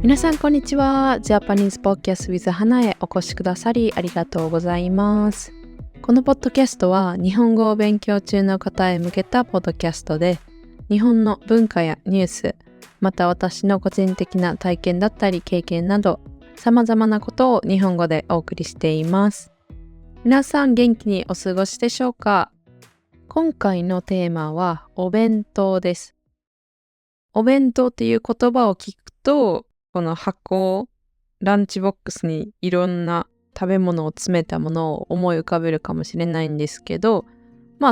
皆さんこんにちは。ジャパニーズポッドキャスト with 花へお越しくださりありがとうございます。このポッドキャストは日本語を勉強中の方へ向けたポッドキャストで、日本の文化やニュース、また私の個人的な体験だったり経験など、様々なことを日本語でお送りしています。皆さん元気にお過ごしでしょうか？今回のテーマはお弁当です。お弁当っていう言葉を聞くと、この箱、ランチボックスにいろんな食べ物を詰めたものを思い浮かべるかもしれないんですけど、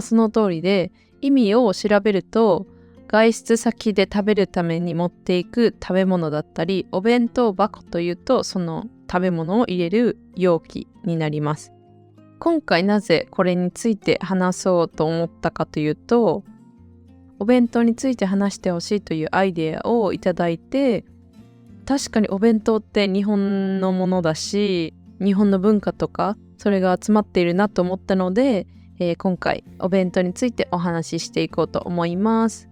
その通りで、意味を調べると外出先で食べるために持っていく食べ物だったり、お弁当箱というとその食べ物を入れる容器になります。今回なぜこれについて話そうと思ったかというと、お弁当について話してほしいというアイデアをいただいて、確かにお弁当って日本のものだし、日本の文化とかそれが集まっているなと思ったので、今回お弁当についてお話ししていこうと思います。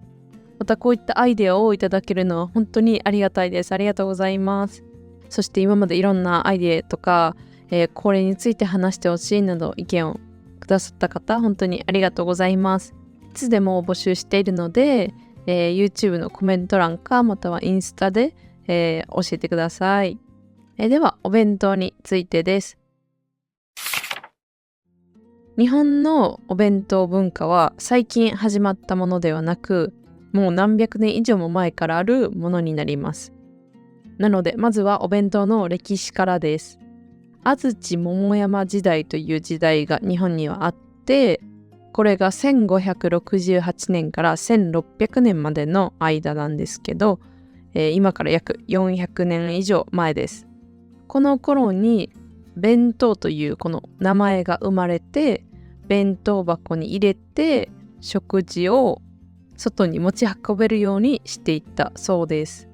またこういったアイデアをいただけるのは本当にありがたいです。ありがとうございます。そして今までいろんなアイデアとか、これについて話してほしいなど意見をくださった方、本当にありがとうございます。いつでも募集しているので、YouTube のコメント欄かまたはインスタで教えてください。ではお弁当についてです。日本のお弁当文化は最近始まったものではなく、もう何百年以上も前からあるものになります。なのでまずはお弁当の歴史からです。安土桃山時代という時代が日本にはあって、これが1568年から1600年までの間なんですけど、今から約400年以上前です。この頃に弁当というこの名前が生まれて、弁当箱に入れて食事を外に持ち運べるようにしていったそうです。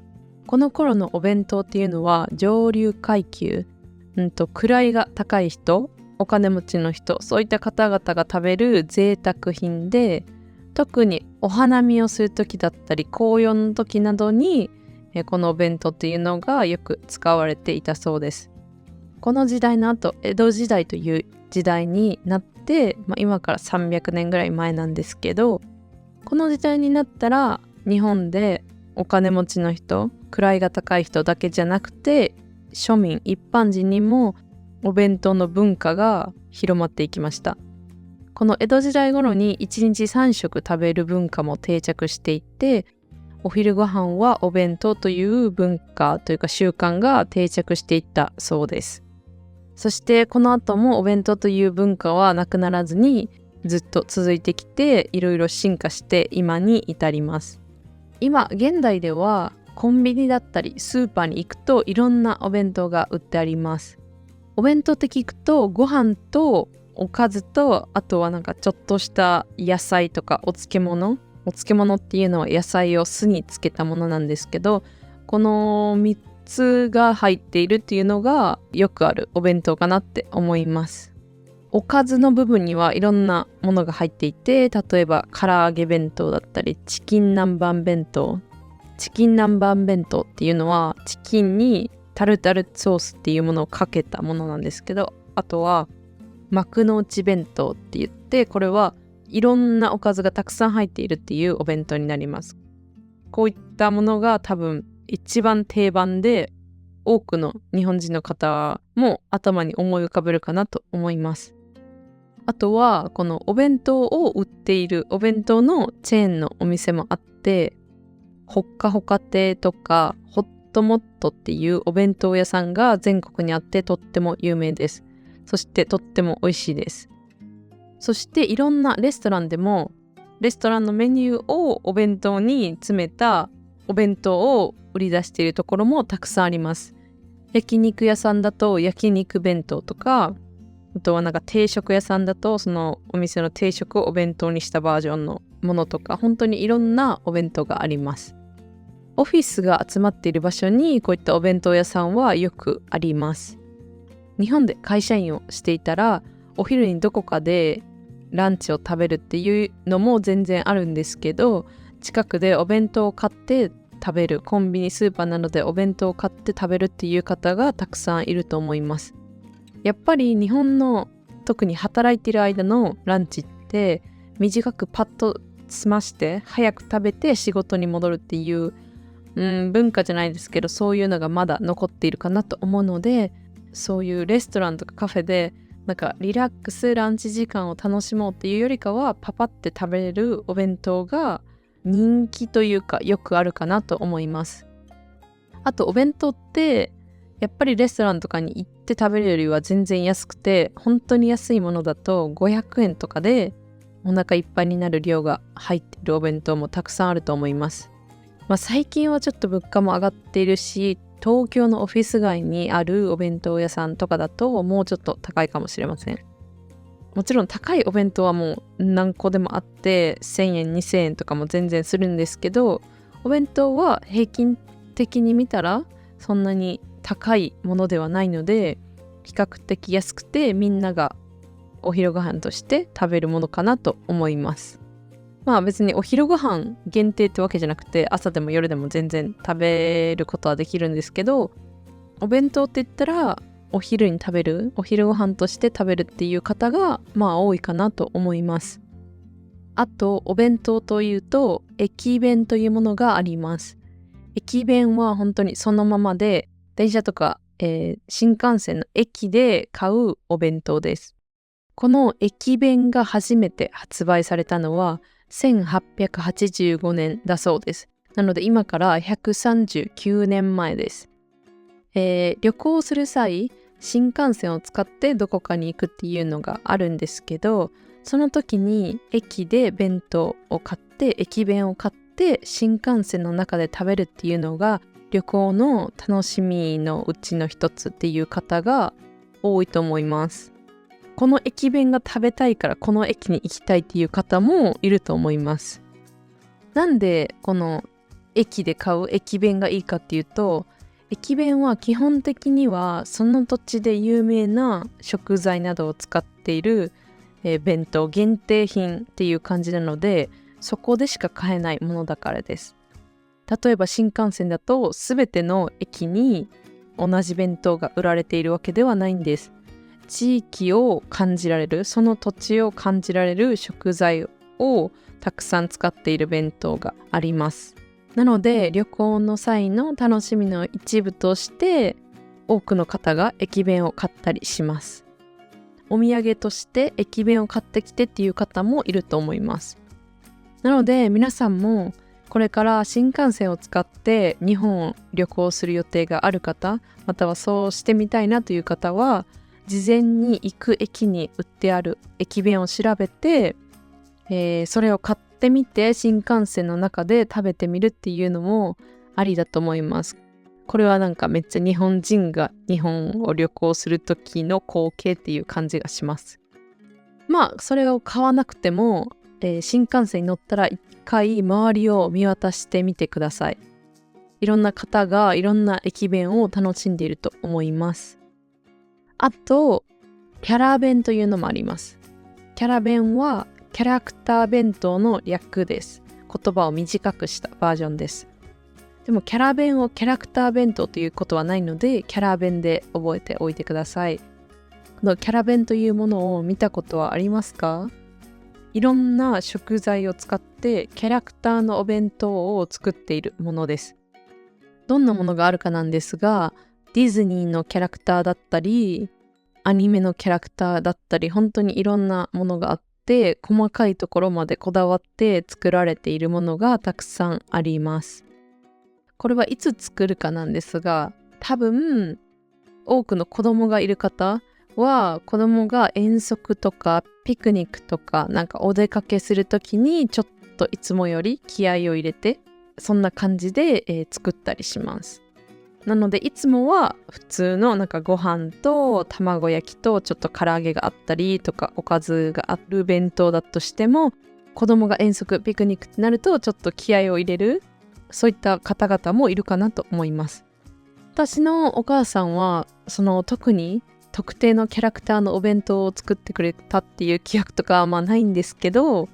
この頃のお弁当っていうのは上流階級、位が高い人、お金持ちの人、そういった方々が食べる贅沢品で、特にお花見をする時だったり紅葉の時などにこのお弁当っていうのがよく使われていたそうです。この時代の後、江戸時代という時代になって、今から300年ぐらい前なんですけど、この時代になったら日本でお金持ちの人、位が高い人だけじゃなくて、庶民一般人にもお弁当の文化が広まっていきました。この江戸時代頃に1日3食食べる文化も定着していて、お昼ご飯はお弁当という文化というか習慣が定着していったそうです。そしてこの後もお弁当という文化はなくならずにずっと続いてきて、いろいろ進化して今に至ります。今現代ではコンビニだったりスーパーに行くといろんなお弁当が売ってあります。お弁当って聞くとご飯とおかずと、あとはちょっとした野菜とかお漬物っていうのは野菜を酢につけたものなんですけど、この3つが入っているっていうのがよくあるお弁当かなって思います。おかずの部分にはいろんなものが入っていて、例えば唐揚げ弁当だったりチキン南蛮弁当っていうのはチキンにタルタルソースっていうものをかけたものなんですけど、あとは幕の内弁当って言って、これはいろんなおかずがたくさん入っているっていうお弁当になります。こういったものが多分一番定番で、多くの日本人の方も頭に思い浮かべるかなと思います。あとはこのお弁当を売っているお弁当のチェーンのお店もあって、ほっかほか亭とかホットモットっていうお弁当屋さんが全国にあって、とっても有名です。そしてとっても美味しいです。そしていろんなレストランでもレストランのメニューをお弁当に詰めたお弁当を売り出しているところもたくさんあります。焼肉屋さんだと焼肉弁当とか、あとは定食屋さんだとそのお店の定食をお弁当にしたバージョンのものとか、本当にいろんなお弁当があります。オフィスが集まっている場所にこういったお弁当屋さんはよくあります。日本で会社員をしていたら、お昼にどこかでランチを食べるっていうのも全然あるんですけど、近くでお弁当を買って食べる、コンビニスーパーなどでお弁当を買って食べるっていう方がたくさんいると思います。やっぱり日本の特に働いている間のランチって短くパッと済まして早く食べて仕事に戻るっていう、文化じゃないですけど、そういうのがまだ残っているかなと思うので、そういうレストランとかカフェでなんかリラックスランチ時間を楽しもうっていうよりかは、パパって食べれるお弁当が人気というかよくあるかなと思います。あとお弁当ってやっぱりレストランとかに行って食べるよりは全然安くて、本当に安いものだと500円とかでお腹いっぱいになる量が入っているお弁当もたくさんあると思います。最近はちょっと物価も上がっているし、東京のオフィス街にあるお弁当屋さんとかだともうちょっと高いかもしれません。もちろん高いお弁当はもう何個でもあって1000円2000円とかも全然するんですけど、お弁当は平均的に見たらそんなに高いものではないので、比較的安くてみんながお昼ご飯として食べるものかなと思います。別にお昼ご飯限定ってわけじゃなくて、朝でも夜でも全然食べることはできるんですけど、お弁当って言ったらお昼に食べる、お昼ご飯として食べるっていう方が多いかなと思います。あとお弁当というと駅弁というものがあります。駅弁は本当にそのままで電車とか、新幹線の駅で買うお弁当です。この駅弁が初めて発売されたのは1885年だそうです。なので今から139年前です。旅行する際、新幹線を使ってどこかに行くっていうのがあるんですけど、その時に駅で弁当を買って、駅弁を買って新幹線の中で食べるっていうのが旅行の楽しみのうちの一つっていう方が多いと思います。この駅弁が食べたいからこの駅に行きたいっていう方もいると思います。なんでこの駅で買う駅弁がいいかっていうと、駅弁は基本的にはその土地で有名な食材などを使っている、弁当限定品っていう感じなので、そこでしか買えないものだからです。例えば新幹線だと全ての駅に同じ弁当が売られているわけではないんです。地域を感じられる、その土地を感じられる食材をたくさん使っている弁当があります。なので旅行の際の楽しみの一部として多くの方が駅弁を買ったりします。お土産として駅弁を買ってきてっていう方もいると思います。なので皆さんもこれから新幹線を使って日本を旅行する予定がある方、またはそうしてみたいなという方は、事前に行く駅に売ってある駅弁を調べて、それを買ってみて新幹線の中で食べてみるっていうのもありだと思います。これはなんかめっちゃ日本人が日本を旅行する時の光景っていう感じがします。それを買わなくても、新幹線に乗ったら一回周りを見渡してみてください。いろんな方がいろんな駅弁を楽しんでいると思います。あとキャラ弁というのもあります。キャラ弁はキャラクター弁当の略です。言葉を短くしたバージョンです。でもキャラ弁をキャラクター弁当ということはないので、キャラ弁で覚えておいてください。このキャラ弁というものを見たことはありますか？いろんな食材を使ってキャラクターのお弁当を作っているものです。どんなものがあるかなんですが、ディズニーのキャラクターだったり、アニメのキャラクターだったり、本当にいろんなものがあって、細かいところまでこだわって作られているものがたくさんあります。これはいつ作るかなんですが、多分多くの子供がいる方は、子供が遠足とかピクニックとかなんかお出かけするときにちょっといつもより気合を入れて、そんな感じで、作ったりします。なのでいつもは普通のなんかご飯と卵焼きとちょっと唐揚げがあったりとかおかずがある弁当だとしても、子供が遠足ピクニックってなるとちょっと気合を入れる、そういった方々もいるかなと思います。私のお母さんはその特に特定のキャラクターのお弁当を作ってくれたっていう記憶とかはないんですけど、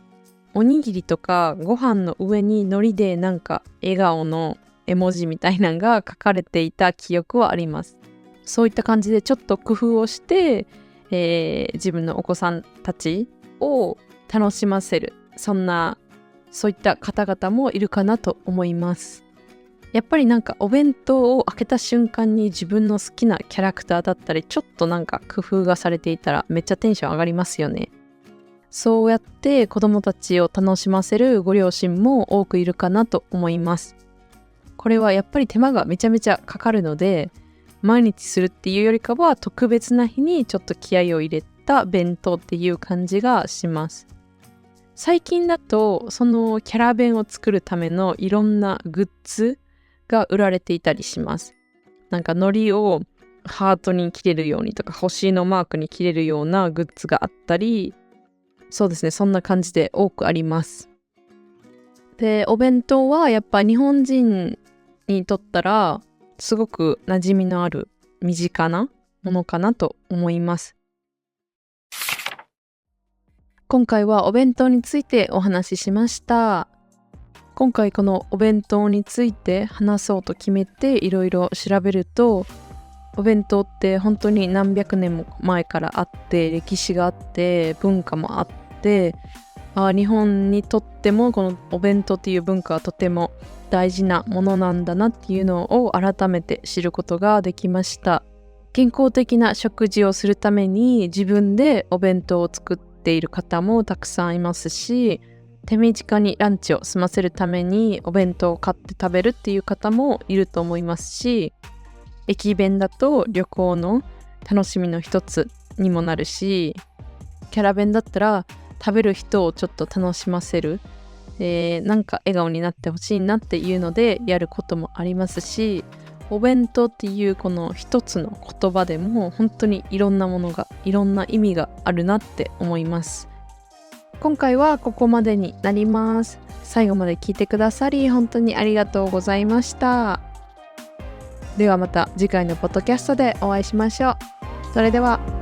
おにぎりとかご飯の上に海苔でなんか笑顔の絵文字みたいなのが書かれていた記憶はあります。そういった感じでちょっと工夫をして、自分のお子さんたちを楽しませる、そういった方々もいるかなと思います。やっぱりお弁当を開けた瞬間に自分の好きなキャラクターだったり、ちょっと工夫がされていたらめっちゃテンション上がりますよね。そうやって子供たちを楽しませるご両親も多くいるかなと思います。これはやっぱり手間がめちゃめちゃかかるので、毎日するっていうよりかは特別な日にちょっと気合を入れた弁当っていう感じがします。最近だとそのキャラ弁を作るためのいろんなグッズが売られていたりします。海苔をハートに切れるようにとか星のマークに切れるようなグッズがあったり、そうですね、そんな感じで多くあります。で、お弁当はやっぱ日本人にとったらすごく馴染みのある身近なものかなと思います。今回はお弁当についてお話ししました。今回このお弁当について話そうと決めていろいろ調べると、お弁当って本当に何百年も前からあって、歴史があって文化もあって、日本にとってもこのお弁当っていう文化はとても大事なものなんだなっていうのを改めて知ることができました。健康的な食事をするために自分でお弁当を作っている方もたくさんいますし、手短にランチを済ませるためにお弁当を買って食べるっていう方もいると思いますし、駅弁だと旅行の楽しみの一つにもなるし、キャラ弁だったら食べる人をちょっと楽しませる、笑顔になってほしいなっていうのでやることもありますし、お弁当っていうこの一つの言葉でも本当にいろんなものが、いろんな意味があるなって思います。今回はここまでになります。最後まで聞いてくださり本当にありがとうございました。ではまた次回のポッドキャストでお会いしましょう。それでは。